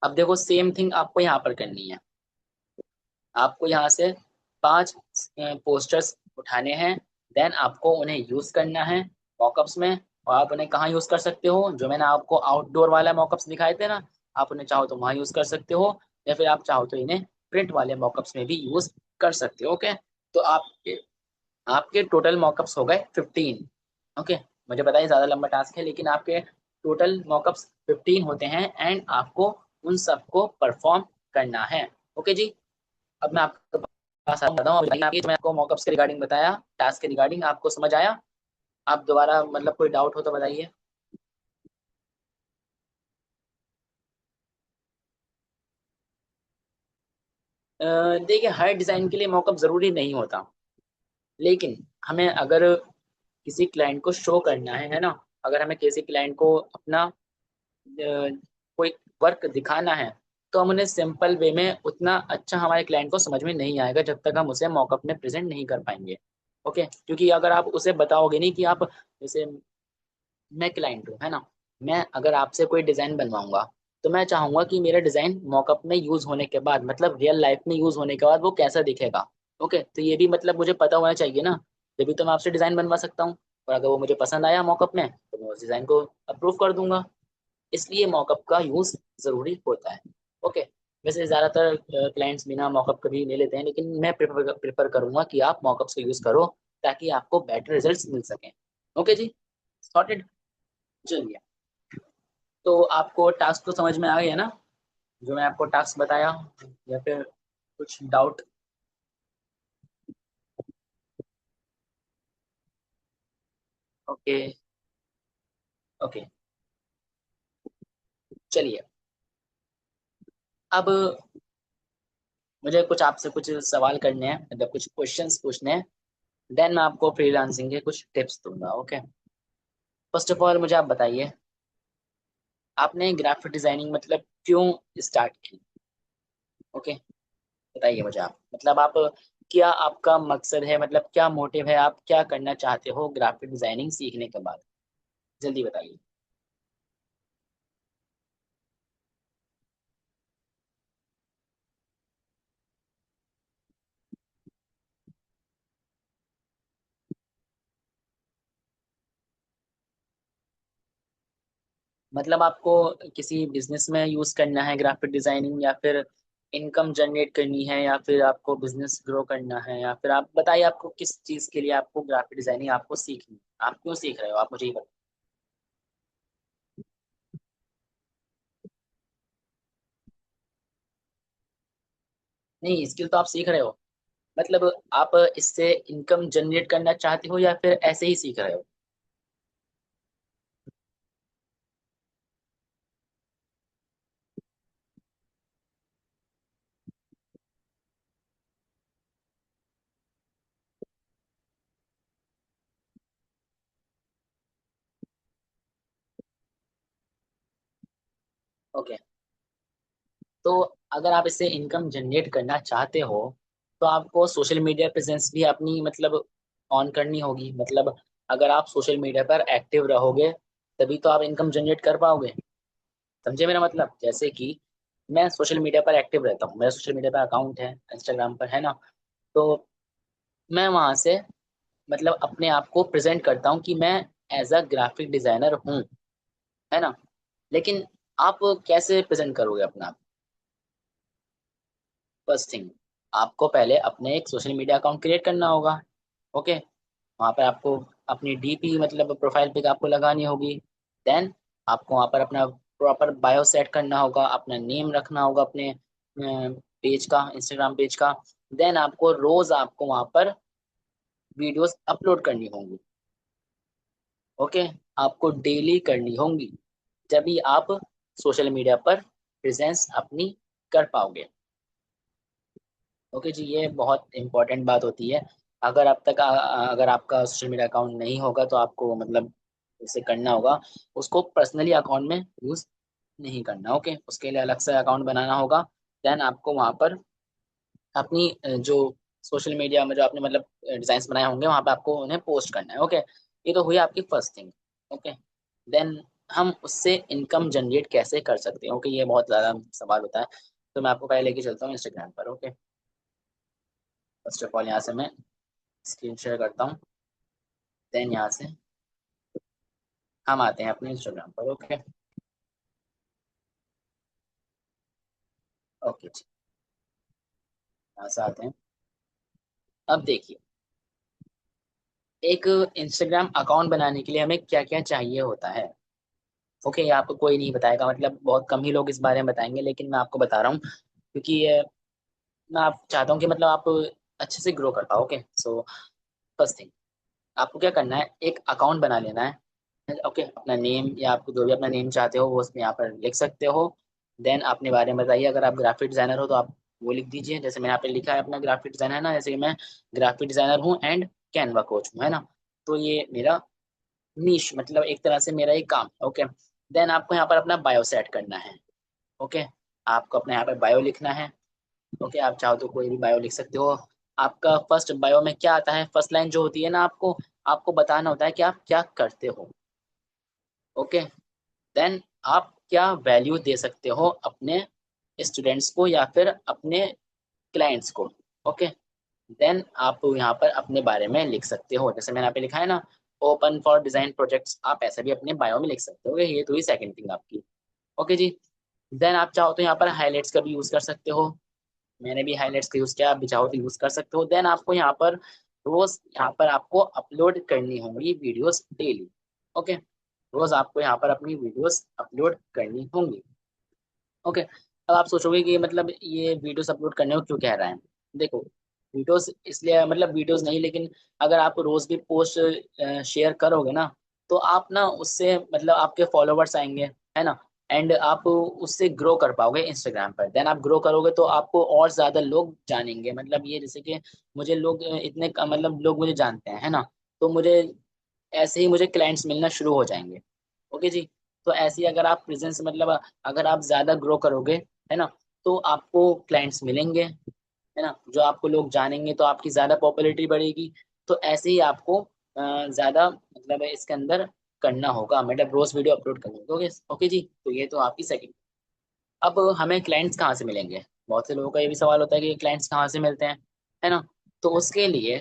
अब देखो सेम थिंग आपको यहाँ पर करनी है। आपको यहाँ से 5 पोस्टर्स उठाने हैं। देन आपको उन्हें यूज करना है मॉकअप्स में। और आप उन्हें कहाँ यूज कर सकते हो, जो मैंने आपको आउटडोर वाला मॉकअप्स दिखाए थे ना, आप उन्हें चाहो तो वहां यूज कर सकते हो, या फिर आप चाहो तो इन्हें प्रिंट वाले मॉकअप्स में भी यूज कर सकते हो। ओके, तो आपके आपके टोटल मॉकअप्स हो गए 15। ओके, मुझे पता है ज़्यादा लंबा टास्क है, लेकिन आपके टोटल मॉकअप्स 15 होते हैं एंड आपको उन सबको परफॉर्म करना है। ओके जी, अब मैं आपके पास आता हूँ। जो मैं आपको मॉकअप्स के रिगार्डिंग बताया, टास्क के रिगार्डिंग, आपको समझ आया? आप दोबारा मतलब कोई डाउट हो तो बताइए। देखिए, हर डिज़ाइन के लिए मॉकअप ज़रूरी नहीं होता, लेकिन हमें अगर किसी क्लाइंट को शो करना है ना, अगर हमें किसी क्लाइंट को अपना कोई वर्क दिखाना है, तो हम उन्हें सिंपल वे में उतना अच्छा हमारे क्लाइंट को समझ में नहीं आएगा जब तक हम उसे मॉकअप में प्रेजेंट नहीं कर पाएंगे। ओके, क्योंकि अगर आप उसे बताओगे नहीं कि आप, जैसे मैं क्लाइंट हूँ है ना, मैं अगर आपसे कोई डिज़ाइन बनवाऊंगा, तो मैं चाहूंगा कि मेरा डिज़ाइन मॉकअप में यूज होने के बाद, मतलब रियल लाइफ में यूज होने के बाद वो कैसा दिखेगा। ओके, तो ये भी मतलब मुझे पता होना चाहिए ना, तभी तो मैं आपसे डिज़ाइन बनवा सकता हूँ। और अगर वो मुझे पसंद आया मॉकअप में, तो मैं उस डिज़ाइन को अप्रूव कर दूंगा। इसलिए मॉकअप का यूज जरूरी होता है। ओके, वैसे ज्यादातर क्लाइंट्स बिना मॉकअप का भी ले लेते हैं, लेकिन मैं प्रेफर करूंगा कि आप मॉकअप्स का यूज करो, ताकि आपको बेटर रिजल्ट्स मिल सकें। ओके जी, सॉर्टेड। चलिए, तो आपको टास्क तो समझ में आ गया ना, जो मैं आपको टास्क बताया, या फिर कुछ डाउट? ओके। ओके, चलिए, अब मुझे कुछ आपसे कुछ सवाल करने हैं, मतलब कुछ क्वेश्चंस पूछने हैं। देन मैं आपको फ्रीलांसिंग के कुछ टिप्स दूंगा। ओके, फर्स्ट ऑफ ऑल मुझे आप बताइए, आपने ग्राफिक डिजाइनिंग मतलब क्यों स्टार्ट की? ओके, बताइए मुझे आप, मतलब आप, क्या आपका मकसद है, मतलब क्या मोटिव है, आप क्या करना चाहते हो ग्राफिक डिजाइनिंग सीखने के बाद? जल्दी बताइए। मतलब आपको किसी बिजनेस में यूज करना है ग्राफिक डिजाइनिंग, या फिर इनकम जनरेट करनी है, या फिर आपको बिजनेस ग्रो करना है, या फिर आप बताइए आपको किस चीज के लिए आपको ग्राफिक डिजाइनिंग आपको सीखनी है, आप क्यों सीख रहे हो, आप मुझे ये बताइए। नहीं, स्किल तो आप सीख रहे हो, मतलब आप इससे इनकम जनरेट करना चाहते हो, या फिर ऐसे ही सीख रहे हो? ओके, तो अगर आप इससे इनकम जनरेट करना चाहते हो, तो आपको सोशल मीडिया प्रेजेंस भी अपनी मतलब ऑन करनी होगी। मतलब अगर आप सोशल मीडिया पर एक्टिव रहोगे, तभी तो आप इनकम जनरेट कर पाओगे। समझे मेरा मतलब? जैसे कि मैं सोशल मीडिया पर एक्टिव रहता हूँ, मेरा सोशल मीडिया पर अकाउंट है, इंस्टाग्राम पर है ना, तो मैं वहां से मतलब अपने आप को प्रेजेंट करता हूँ कि मैं एज अ ग्राफिक डिजाइनर हूँ, है ना। लेकिन आप कैसे प्रेजेंट करोगे अपना? फर्स्ट थिंग, आपको पहले अपने एक सोशल मीडिया अकाउंट क्रिएट करना होगा। ओके, वहाँ पर आपको अपनी डीपी मतलब प्रोफाइल पिक आपको लगानी होगी। देन आपको वहाँ पर अपना प्रॉपर बायो सेट करना होगा, अपना नेम रखना होगा अपने पेज का, इंस्टाग्राम पेज का। देन आपको रोज आपको वहाँ पर वीडियोस अपलोड करनी होंगी। ओके, आपको डेली करनी होंगी, जब आप सोशल मीडिया पर प्रेजेंस अपनी कर पाओगे। ओके जी, ये बहुत इंपॉर्टेंट बात होती है। अगर अब तक अगर आपका सोशल मीडिया अकाउंट नहीं होगा, तो आपको मतलब इसे करना होगा, उसको पर्सनली अकाउंट में यूज नहीं करना। ओके, उसके लिए अलग से अकाउंट बनाना होगा। देन आपको वहाँ पर अपनी जो सोशल मीडिया में जो आपने मतलब डिजाइन बनाए होंगे, वहाँ पे आपको उन्हें पोस्ट करना है। ओके, ये तो हुई आपकी फर्स्ट थिंग। ओके, देन हम उससे इनकम जनरेट कैसे कर सकते हैं? ओके, ये बहुत ज़्यादा सवाल होता है, तो मैं आपको पहले लेके चलता हूँ इंस्टाग्राम पर। ओके, फर्स्ट ऑफ ऑल यहाँ से मैं स्क्रीन शेयर करता हूँ, देन यहाँ से हम आते हैं अपने इंस्टाग्राम पर। ओके ओके जी, यहाँ से आते हैं। अब देखिए, एक इंस्टाग्राम अकाउंट बनाने के लिए हमें क्या क्या चाहिए होता है। ओके, ये आपको कोई नहीं बताएगा, मतलब बहुत कम ही लोग इस बारे में बताएंगे, लेकिन मैं आपको बता रहा हूँ क्योंकि ये मैं आप चाहता हूँ कि मतलब आप अच्छे से ग्रो कर पाओ। ओके, सो फर्स्ट थिंग आपको क्या करना है, एक अकाउंट बना लेना है। ओके, अपना नेम या आपको जो भी अपना नेम चाहते हो वो उसमें यहाँ पर लिख सकते हो। देन अपने बारे में बताइए, अगर आप ग्राफिक डिजाइनर हो तो आप वो लिख दीजिए, जैसे मैंने यहाँ पे लिखा है अपना ग्राफिक डिजाइनर है ना, जैसे कि मैं ग्राफिक डिजाइनर हूँ एंड कैनवा कोच हूँ, है ना। तो ये मेरा नीश, मतलब एक तरह से मेरा एक काम है। ओके, देन आपको यहाँ पर अपना बायो सेट करना है। ओके, आपको अपने यहाँ पर बायो लिखना है। ओके, आप चाहो तो कोई भी बायो लिख सकते हो। आपका फर्स्ट बायो में क्या आता है, फर्स्ट लाइन जो होती है ना, आपको आपको बताना होता है कि आप क्या करते हो। ओके, देन आप क्या वैल्यू दे सकते हो अपने स्टूडेंट्स को या फिर अपने क्लाइंट्स को। ओके, देन आप यहाँ पर अपने बारे में लिख सकते हो, जैसे मैंने यहाँ पे लिखा है ना, ओपन फॉर डिजाइन प्रोजेक्ट्स, आप ऐसे भी अपने बायो में लिख सकते हो। ये तो ही सेकंड थिंग आपकी। ओके जी, देन आप चाहो तो यहाँ पर हाईलाइट्स का भी यूज कर सकते हो, मैंने भी हाईलाइट्स का यूज किया, आप भी चाहो तो यूज कर सकते हो। देन आपको यहाँ पर रोज यहाँ पर आपको अपलोड करनी होंगी वीडियोस डेली। ओके, रोज आपको यहाँ पर अपनी वीडियोस अपलोड करनी होंगी। ओके, अब आप सोचोगे कि मतलब ये वीडियोस अपलोड करने को क्यों कह रहा है। देखो, वीडियोस इसलिए, मतलब वीडियोस नहीं, लेकिन अगर आप रोज भी पोस्ट शेयर करोगे ना, तो आप ना उससे मतलब आपके फॉलोवर्स आएंगे, है ना, एंड आप उससे ग्रो कर पाओगे इंस्टाग्राम पर। देन आप ग्रो करोगे तो आपको और ज्यादा लोग जानेंगे, मतलब ये जैसे कि मुझे लोग मतलब लोग मुझे जानते हैं, है ना, तो मुझे ऐसे ही मुझे क्लाइंट्स मिलना शुरू हो जाएंगे। ओके जी, तो ऐसे ही अगर आप प्रेजेंस मतलब अगर आप ज्यादा ग्रो करोगे, है ना, तो आपको क्लाइंट्स मिलेंगे, है ना, जो आपको लोग जानेंगे तो आपकी ज्यादा पॉपुलैरिटी बढ़ेगी। तो ऐसे ही आपको ज्यादा मतलब इसके अंदर करना होगा, मतलब रोज वीडियो अपलोड करनी होगी। ओके ओके जी, तो ये तो आपकी सेकंड। अब हमें क्लाइंट्स कहाँ से मिलेंगे, बहुत से लोगों का ये भी सवाल होता है कि क्लाइंट्स कहाँ से मिलते हैं, है ना। तो उसके लिए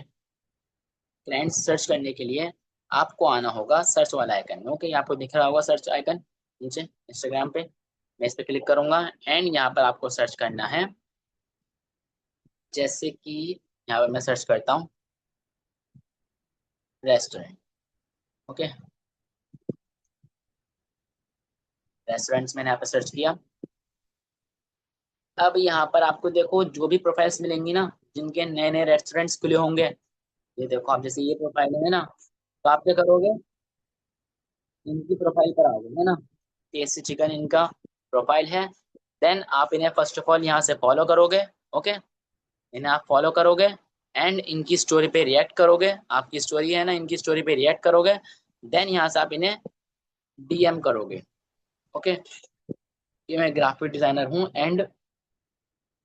क्लाइंट्स सर्च करने के लिए आपको आना होगा सर्च वाला आइकन में। ओके, आपको दिख रहा होगा सर्च आइकन नीचे इंस्टाग्राम पे, मैं इस पे क्लिक करूंगा एंड यहाँ पर आपको सर्च करना है, जैसे कि यहाँ पर मैं सर्च करता हूँ रेस्टोरेंट। ओके, रेस्टोरेंट्स मैंने यहाँ पर सर्च किया। अब यहाँ पर आपको देखो जो भी प्रोफाइल्स मिलेंगी ना, जिनके नए नए रेस्टोरेंट्स खुले होंगे, ये देखो आप, जैसे ये प्रोफाइल है ना, तो आप क्या करोगे, इनकी प्रोफाइल पर आओगे, है ना, टेस्टी चिकन इनका प्रोफाइल है। देन आप इन्हें फर्स्ट ऑफ ऑल यहाँ से फॉलो करोगे। ओके, इन्हें आप फॉलो करोगे एंड इनकी स्टोरी पे रिएक्ट करोगे, आपकी स्टोरी है ना, इनकी स्टोरी पे रिएक्ट करोगे। देन यहाँ से आप इन्हें डीएम करोगे। ओके, ये मैं ग्राफिक डिजाइनर हूँ एंड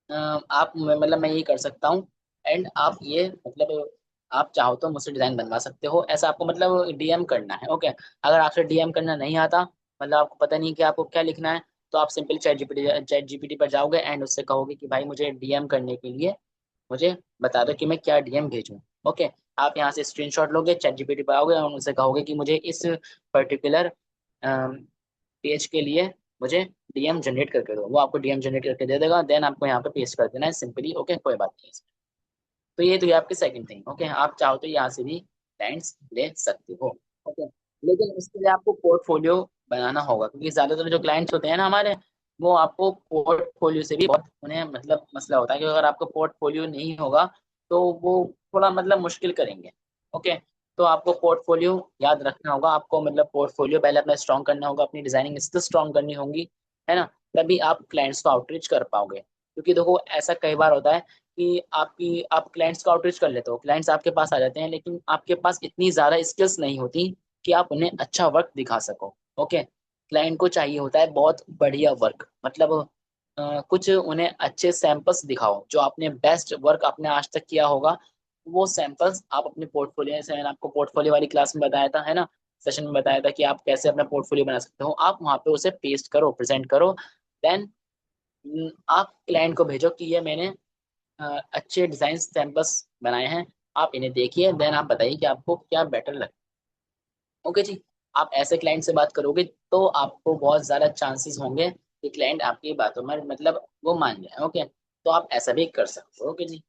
आप मतलब मैं ये कर सकता हूँ, एंड आप ये मतलब आप चाहो तो मुझसे डिजाइन बनवा सकते हो, ऐसा आपको मतलब डीएम करना है। ओके, अगर आपसे डीएम करना नहीं आता, मतलब आपको पता नहीं कि आपको क्या लिखना है, तो आप सिंपली चैट जीपीटी पर जाओगे एंड उससे कहोगे कि भाई मुझे डीएम करने के लिए मुझे बता दो कि मैं क्या डीएम भेजूं। ओके, आप यहाँ से स्क्रीनशॉट लोगे, चैट जीपीटी पर आओगे और उनसे कहोगे कि मुझे इस पर्टिकुलर पेज के लिए मुझे डीएम जनरेट करके दो, वो आपको डीएम जनरेट करके दे देगा। देन आपको यहाँ पे पेस्ट कर देना है सिंपली। ओके, कोई बात नहीं है इसमें। तो ये तो ये आपकी सेकंड थिंग। ओके, आप चाहो तो यहाँ से भी क्लाइंट्स ले सकते हो। ओके, लेकिन उसके लिए आपको पोर्टफोलियो बनाना होगा, क्योंकि ज्यादातर जो क्लाइंट्स होते हैं ना हमारे, वो आपको पोर्टफोलियो से भी बहुत उन्हें मतलब मसला होता है कि अगर आपको पोर्टफोलियो नहीं होगा तो वो थोड़ा मतलब मुश्किल करेंगे। ओके, तो आपको पोर्टफोलियो याद रखना होगा, आपको मतलब पोर्टफोलियो पहले अपना स्ट्रॉन्ग करना होगा, अपनी डिजाइनिंग स्किल स्ट्रॉन्ग करनी होगी, है ना, तभी आप क्लाइंट्स को आउटरीच कर पाओगे। क्योंकि देखो ऐसा कई बार होता है कि आप क्लाइंट्स को आउटरीच कर लेते हो, क्लाइंट्स आपके पास आ जाते हैं, लेकिन आपके पास इतनी ज्यादा स्किल्स नहीं होती कि आप उन्हें अच्छा वर्क दिखा सको। ओके, क्लाइंट को चाहिए होता है बहुत बढ़िया वर्क, मतलब कुछ उन्हें अच्छे सैंपल्स दिखाओ, जो आपने बेस्ट वर्क आपने आज तक किया होगा, वो सैंपल्स आप अपने पोर्टफोलियो, जैसे मैंने आपको पोर्टफोलियो वाली क्लास में बताया था, है ना, सेशन में बताया था कि आप कैसे अपना पोर्टफोलियो बना सकते हो, आप वहां पे उसे पेस्ट करो, प्रेजेंट करो। देन आप क्लाइंट को भेजो कि ये मैंने अच्छे डिजाइन सैंपल्स बनाए हैं, आप इन्हें देखिए, देन आप बताइए कि आपको क्या बेटर लगे। ओके जी। आप ऐसे क्लाइंट से बात करोगे तो आपको बहुत ज्यादा चांसेस होंगे कि क्लाइंट आपकी बातों में मतलब वो मान जाए। ओके, तो आप ऐसा भी कर सकते हो। ओके जी।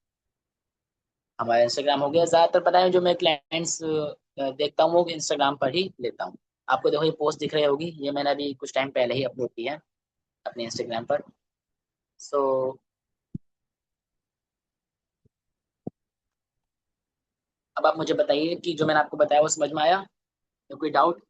हमारा इंस्टाग्राम हो गया, ज्यादातर पता है जो मैं क्लाइंट्स देखता हूँ वो इंस्टाग्राम पर ही लेता हूँ। आपको देखो ये पोस्ट दिख रही होगी, ये मैंने अभी कुछ टाइम पहले ही अपलोड की है अपने इंस्टाग्राम पर। सो अब आप मुझे बताइए कि जो मैंने आपको बताया वो समझ में आया या कोई डाउट।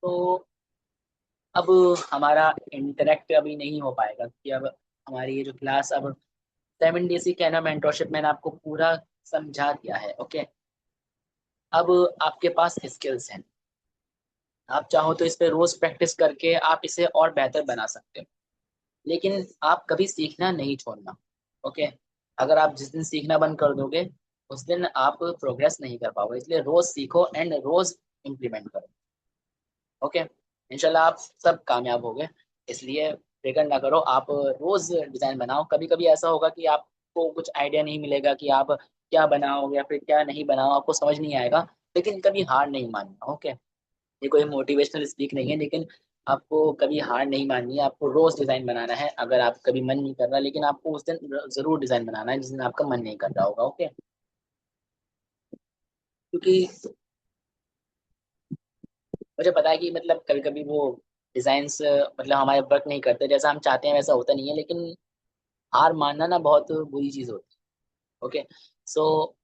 तो अब हमारा इंटरेक्ट अभी नहीं हो पाएगा कि अब हमारी ये जो क्लास अब 7 डेज की कैनो मेंटोरशिप मैंने आपको पूरा समझा दिया है। ओके, अब आपके पास स्किल्स हैं, आप चाहो तो इस पे रोज प्रैक्टिस करके आप इसे और बेहतर बना सकते हो, लेकिन आप कभी सीखना नहीं छोड़ना। ओके, अगर आप जिस दिन सीखना बंद कर दोगे उस दिन आप प्रोग्रेस नहीं कर पाओगे, इसलिए रोज सीखो एंड रोज इम्प्लीमेंट करो। ओके, इंशाल्लाह आप सब कामयाब हो गए, इसलिए फिक्र ना करो, आप रोज डिजाइन बनाओ। कभी कभी ऐसा होगा कि आपको कुछ आइडिया नहीं मिलेगा कि आप क्या बनाओ या फिर क्या नहीं बनाओ, आपको समझ नहीं आएगा, लेकिन कभी हार नहीं मानना। ओके, ये कोई मोटिवेशनल स्पीक नहीं है, लेकिन आपको कभी हार नहीं माननी है, आपको रोज डिजाइन बनाना है। अगर आप कभी मन नहीं कर रहा, लेकिन आपको उस दिन जरूर डिजाइन बनाना है जिस दिन आपका मन नहीं कर रहा होगा। ओके, क्योंकि मुझे पता है कि मतलब कभी कभी वो डिजाइन्स मतलब हमारे वर्क नहीं करते जैसा हम चाहते हैं, वैसा होता नहीं है, लेकिन हार मानना ना बहुत बुरी चीज होती है। ओके, सो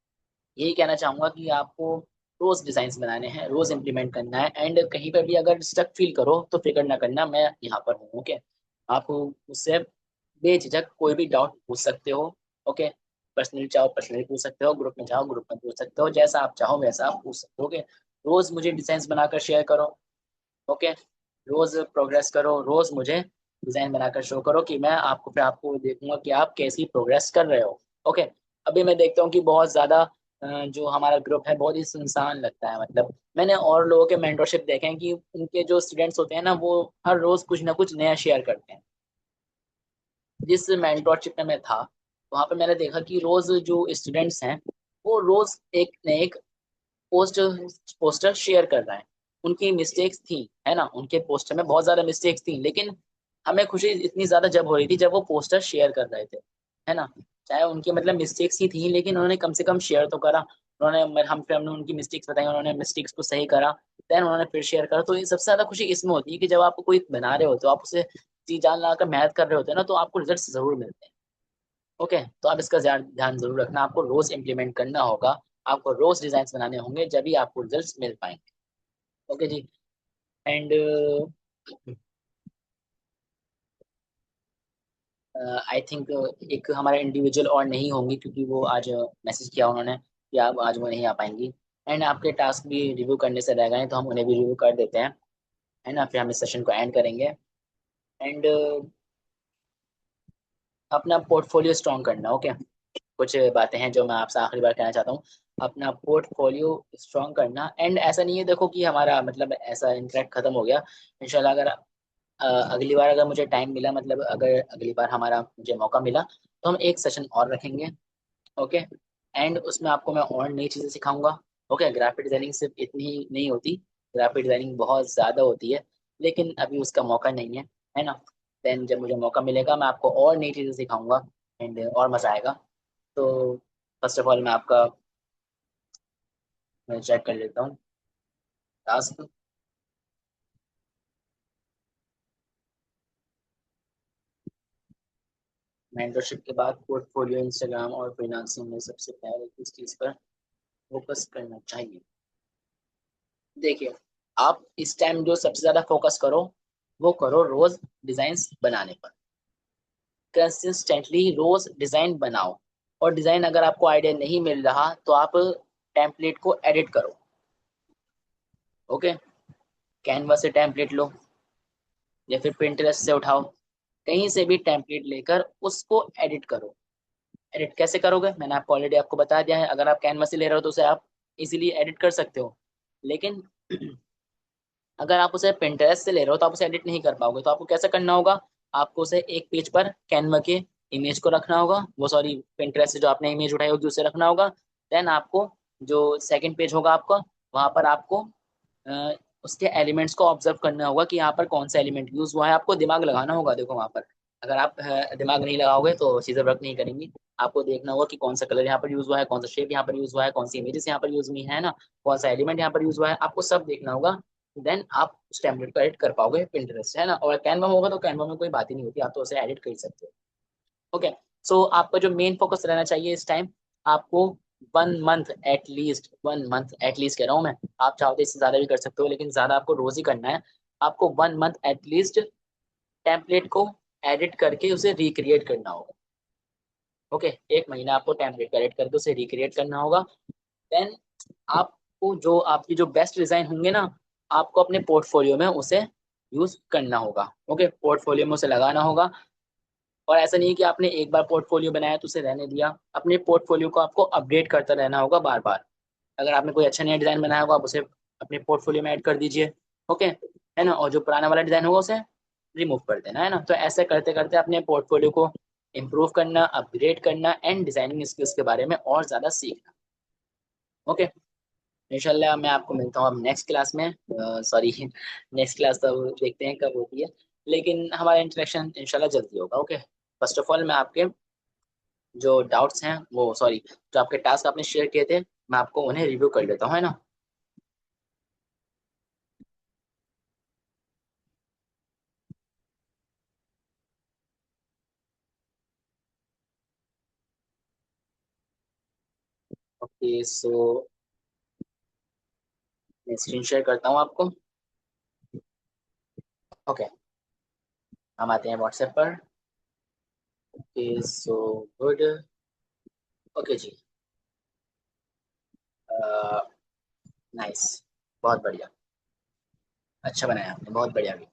यही कहना चाहूंगा कि आपको रोज डिजाइन बनाने हैं, रोज इंप्लीमेंट करना है, एंड कहीं पर भी अगर स्टक फील करो तो फिक्र ना करना, मैं यहाँ पर हूँ। ओके, आप मुझसे बेझिझक कोई भी डाउट पूछ सकते हो। ओके, पर्सनली चाहो पर्सनली पूछ सकते हो, ग्रुप में चाहो ग्रुप में पूछ सकते हो, जैसा आप चाहो वैसा आप पूछ सकते हो। ओके, रोज मुझे डिजाइन बनाकर शेयर करो। ओके, रोज प्रोग्रेस करो, रोज मुझे डिजाइन बनाकर शो करो कि मैं आपको फिर आपको देखूंगा कि आप कैसी प्रोग्रेस कर रहे हो। ओके, अभी मैं देखता हूँ कि बहुत ज्यादा जो हमारा ग्रुप है बहुत ही सुनसान लगता है, मतलब मैंने और लोगों के मेंटरशिप देखे हैं कि उनके जो स्टूडेंट्स होते हैं ना वो हर रोज कुछ ना कुछ नया शेयर करते हैं। जिस मेंटरशिप में मैं था वहां पे मैंने देखा कि रोज जो स्टूडेंट्स हैं वो रोज एक न एक पोस्ट पोस्टर शेयर कर रहा है। उनकी मिस्टेक्स थी, है ना, उनके पोस्टर में बहुत ज्यादा मिस्टेक्स थी, लेकिन हमें खुशी इतनी ज्यादा जब हो रही थी जब वो पोस्टर शेयर कर रहे थे, है ना। चाहे उनकी मतलब मिस्टेक्स ही थी, लेकिन उन्होंने कम से कम शेयर तो करा। उन्होंने हम फिर हमने उनकी मिस्टेक्स बताई, उन्होंने मिस्टेक्स को सही करा, देन उन्होंने फिर शेयर करा। तो ये सबसे ज्यादा खुशी इसमें होती है कि जब आप कोई बना रहे हो तो आप उसे जी जान लगाकर मेहनत कर रहे होते हैं ना, तो आपको रिजल्ट जरूर मिलते हैं। ओके, तो आप इसका ध्यान ध्यान जरूर रखना, आपको रोज इंप्लीमेंट करना होगा, आपको रोज डिजाइन बनाने होंगे, जब भी आपको रिजल्ट मिल पाएंगे। Okay ji. And I think एक हमारा इंडिविजुअल और नहीं होंगी, क्योंकि वो आज मैसेज किया उन्होंने कि आप आज वो नहीं आ पाएंगी। एंड आपके टास्क भी रिव्यू करने से रह गए, तो हम उन्हें भी रिव्यू कर देते हैं, है ना, फिर हम इस सेशन को एंड करेंगे। एंड अपना पोर्टफोलियो स्ट्रॉन्ग करना। ओके, कुछ बातें हैं जो मैं आपसे आखिरी बार कहना चाहता हूँ। अपना पोर्टफोलियो स्ट्रॉन्ग करना, एंड ऐसा नहीं है देखो कि हमारा मतलब ऐसा इंटरेक्ट खत्म हो गया। इंशाल्लाह अगर अगली बार अगर मुझे टाइम मिला, मतलब अगर अगली बार हमारा मुझे मौका मिला तो हम एक सेशन और रखेंगे। ओके, एंड उसमें आपको मैं और नई चीज़ें सिखाऊंगा। ओके, ग्राफिक डिजाइनिंग सिर्फ इतनी ही नहीं होती, ग्राफिक डिजाइनिंग बहुत ज़्यादा होती है, लेकिन अभी उसका मौका नहीं है ना। देन जब मुझे मौका मिलेगा मैं आपको और नई चीज़ें सिखाऊंगा, एंड और मज़ा आएगा। तो फर्स्ट ऑफ ऑल मैं आपका मैं चेक कर लेता हूँ टास्क। मेंटरशिप के बाद पोर्टफोलियो, इंस्टाग्राम और फ्रीलांसिंग में सबसे पहले किस चीज़ पर फोकस करना चाहिए। देखिए, आप इस टाइम जो सबसे ज्यादा फोकस करो वो करो रोज डिजाइन्स बनाने पर। कंसिस्टेंटली रोज डिजाइन बनाओ। और डिजाइन अगर आपको आइडिया नहीं मिल रहा तो आप टेम्पलेट को एडिट करो। ओके, कैनवा से टेम्पलेट लो या फिर पिंटरेस्ट से उठाओ, कहीं से भी टेम्पलेट लेकर उसको एडिट करो। एडिट कैसे करोगे मैंने आपको ऑलरेडी आपको बता दिया है। अगर आप कैनवा से ले रहे हो तो उसे आप इजीली एडिट कर सकते हो, लेकिन अगर आप उसे पिंटरेस्ट से ले रहे हो तो आप उसे एडिट नहीं कर पाओगे। तो आपको कैसे करना होगा, आपको उसे एक पेज पर कैनवा के इमेज को रखना होगा, वो सॉरी पिंटरेस्ट से जो आपने इमेज उठाई होगी उसे रखना होगा। देन आपको जो सेकंड पेज होगा आपका, वहां पर आपको अ, उसके एलिमेंट्स को ऑब्जर्व करना होगा कि यहाँ पर कौन सा एलिमेंट यूज हुआ है। आपको दिमाग लगाना होगा, देखो वहां पर अगर आप दिमाग नहीं लगाओगे तो चीजें वर्क नहीं करेंगी। आपको देखना होगा कि कौन सा कलर यहाँ पर यूज हुआ है, कौन सा शेप यहाँ पर यूज हुआ है, कौन सी इमेजेस यहाँ पर यूज हुई है ना, कौन सा एलिमेंट यहाँ पर यूज हुआ है, आपको सब देखना होगा। देन आप उस टेम्पलेट को एडिट कर पाओगे पिंटरेस्ट है ना। और कैनवा होगा तो कैनवा में कोई बात ही नहीं होती, आप तो उसे एडिट कर ही सकते हो। ओके, सो आपका जो मेन फोकस रहना चाहिए इस टाइम, आपको 1 मंथ एटलीस्ट, 1 मंथ एटलीस्ट कह रहा हूँ मैं, आप चाहो तो इससे ज्यादा भी कर सकते हो लेकिन ज्यादा आपको रोज ही करना है। आपको 1 मंथ एटलीस्ट टेम्पलेट को एडिट करके उसे रिक्रिएट करना होगा। ओके, एक महीना आपको टेम्पलेट को एडिट करके उसे रिक्रिएट करना होगा। देन आपको जो आपकी जो बेस्ट डिजाइन होंगे ना, आपको अपने पोर्टफोलियो में उसे यूज करना होगा। ओके, पोर्टफोलियो में उसे लगाना होगा। और ऐसा नहीं है कि आपने एक बार पोर्टफोलियो बनाया तो उसे रहने दिया, अपने पोर्टफोलियो को आपको अपडेट करता रहना होगा बार बार। अगर आपने कोई अच्छा नया डिजाइन बनाया होगा आप उसे अपने पोर्टफोलियो में ऐड कर दीजिए। ओके है ना, और जो पुराना वाला डिजाइन होगा उसे रिमूव कर देना है ना। तो ऐसे करते करते अपने पोर्टफोलियो को इम्प्रूव करना, अपग्रेड करना एंड डिजाइनिंग स्किल्स के बारे में और ज्यादा सीखना। ओके, इंशाल्लाह मैं आपको मिलता हूँ अब नेक्स्ट क्लास में। सॉरी नेक्स्ट क्लास तो देखते हैं कब होती है, लेकिन हमारा इंटरेक्शन इंशाल्लाह जल्दी होगा। ओके, फर्स्ट ऑफ ऑल मैं आपके जो डाउट्स हैं वो सॉरी जो आपके टास्क आपने शेयर किए थे मैं आपको उन्हें रिव्यू कर लेता हूँ है ना। ओके सो मैं स्क्रीन शेयर करता हूँ आपको। ओके, हम आते हैं व्हाट्सएप पर। Okay so good. ओके जी, नाइस, बहुत बढ़िया, अच्छा बनाया आपने, बहुत बढ़िया भी,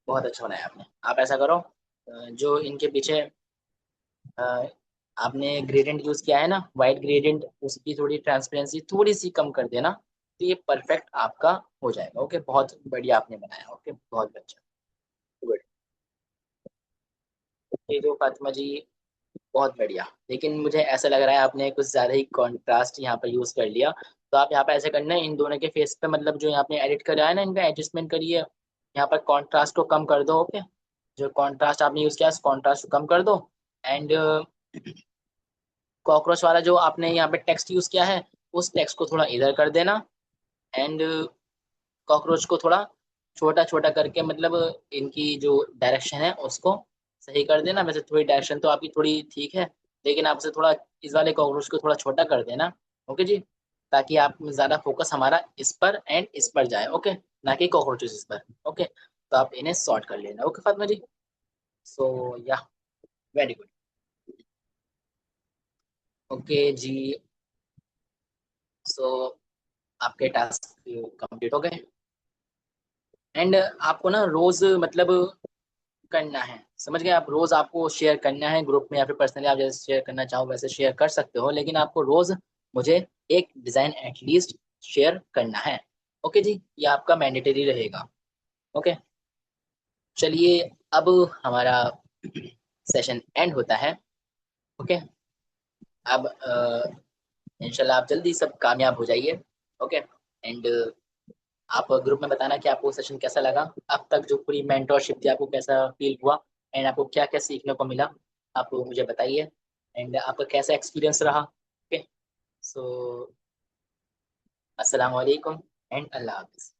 बहुत अच्छा बनाया आपने। आप ऐसा करो, जो इनके पीछे अ, आपने ग्रेडियंट यूज किया है ना, वाइट ग्रेडियंट, उसकी थोड़ी ट्रांसपेरेंसी थोड़ी सी कम कर देना तो ये परफेक्ट आपका हो जाएगा। ओके, बहुत बढ़िया आपने बनाया। ओके, बहुत अच्छा, गुड। ये जो फातिमा जी, बहुत बढ़िया, लेकिन मुझे ऐसा लग रहा है आपने कुछ ज्यादा ही कॉन्ट्रास्ट यहाँ पर यूज कर लिया। तो आप यहाँ पे ऐसे करना है, इन दोनों के फेस पे मतलब जो आपने एडिट करा है ना, इनका एडजस्टमेंट करिए, यहाँ पर कॉन्ट्रास्ट को कम कर दो। ओके, जो कॉन्ट्रास्ट आपने यूज किया कॉन्ट्रास्ट को कम कर दो। एंड कॉकरोच वाला जो आपने यहाँ पे टेक्स्ट यूज किया है उस टेक्स्ट को थोड़ा इधर कर देना। एंड कॉकरोच को थोड़ा छोटा छोटा करके मतलब इनकी जो डायरेक्शन है उसको सही कर देना। वैसे थोड़ी डायरेक्शन तो आपकी थोड़ी ठीक है, लेकिन आप उसे थोड़ा इस वाले कॉकरोच को थोड़ा छोटा कर देना। ओके जी, ताकि आप ज्यादा फोकस हमारा इस पर एंड इस पर जाए। ओके, ना कि कॉकरोचेस पर। ओके, तो आप इन्हें सॉर्ट कर लेना। ओके फातिमा जी, सो या वेरी गुड। ओके जी, सो आपके टास्क कंप्लीट हो गए। एंड आपको ना रोज मतलब करना है, समझ गए आप, रोज आपको शेयर करना है ग्रुप में या फिर पर्सनली आप जैसे शेयर करना चाहो वैसे शेयर कर सकते हो, लेकिन आपको रोज मुझे एक डिजाइन एटलीस्ट शेयर करना है। ओके जी, ये आपका मैंडेटरी रहेगा। ओके, चलिए अब हमारा सेशन एंड होता है। ओके, अब इंशाल्लाह आप जल्दी सब कामयाब हो जाइए। ओके, एंड आप ग्रुप में बताना कि आपको सेशन कैसा लगा, अब तक जो पूरी मेंटोरशिप थी आपको कैसा फील हुआ एंड आपको क्या क्या सीखने को मिला, आप मुझे बताइए। एंड आपका कैसा एक्सपीरियंस रहा। ओके, सो अस्सलाम वालेकुम एंड अल्लाह हाफिज़।